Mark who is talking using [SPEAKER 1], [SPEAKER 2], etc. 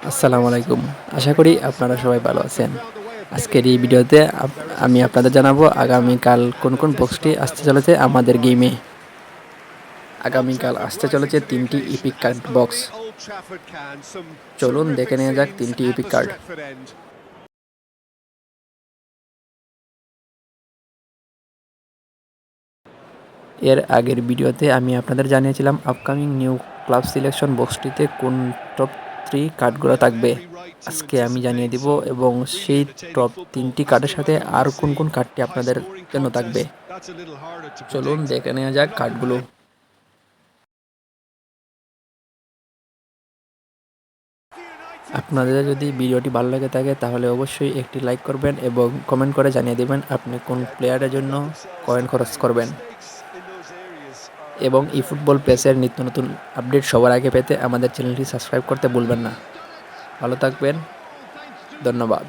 [SPEAKER 1] আসসালামু আলাইকুম। আশা করি আপনারা সবাই ভালো আছেন। আজকের এই ভিডিওতে আমি আপনাদের জানাবো আগামীকাল কোন কোন বক্সটি আসতে চলেছে আমাদের গেমে। আগামীকাল আসতে চলেছে 3টি ইপিক কার্ড বক্স। চলুন দেখে নেওয়া যাক 3টি ইপিক কার্ড। এর আগের ভিডিওতে আমি আপনাদের জানিয়েছিলাম আপকামিং নিউ ক্লাব সিলেকশন বক্সটিতে কোন টপ 3 কার্ডগুলো থাকবে। আজকে আমি জানিয়ে দিব এবং সেই টপ 3টি কার্ডের সাথে আর কোন কোন কার্ডটি আপনাদের জন্য থাকবে। চলুন দেখে নেওয়া যাক কার্ডগুলো। আপনাদের যদি ভিডিওটি ভালো লেগে থাকে তাহলে অবশ্যই একটি লাইক করবেন এবং কমেন্ট করে জানিয়ে দেবেন আপনি কোন প্লেয়ারের জন্য কয়েন খরচ করবেন। এবং ফুটবল পেসের নিত্য নতুন আপডেট সবার আগে পেতে আমাদের চ্যানেলটি সাবস্ক্রাইব করতে ভুলবেন না। ভালো থাকবেন, ধন্যবাদ।